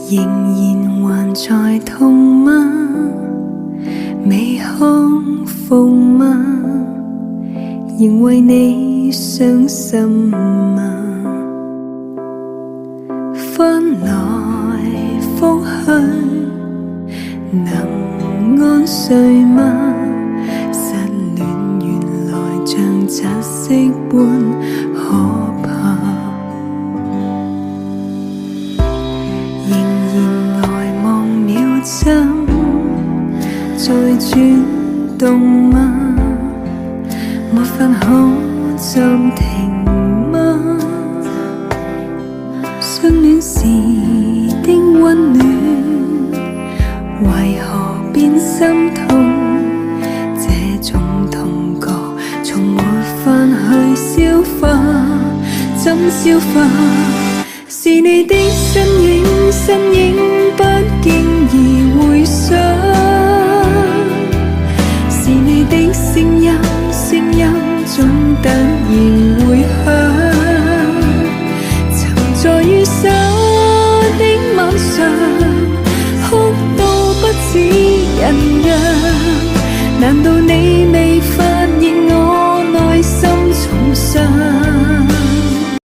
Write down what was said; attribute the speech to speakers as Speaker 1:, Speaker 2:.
Speaker 1: 仍然還在痛嗎？未康復嗎？仍為你傷心嗎？翻來覆去能安睡嗎？失戀原來像窒息般可怕，仍然呆望秒針在轉動嗎？沒法可暫停嗎？相戀時的溫暖為何變心痛？這種痛覺從沒法去消化，怎消化？是你的身影，身影不經意回想，是你的聲音，聲音總突然回響。曾在雨灑的晚上，哭到不似人樣，難道你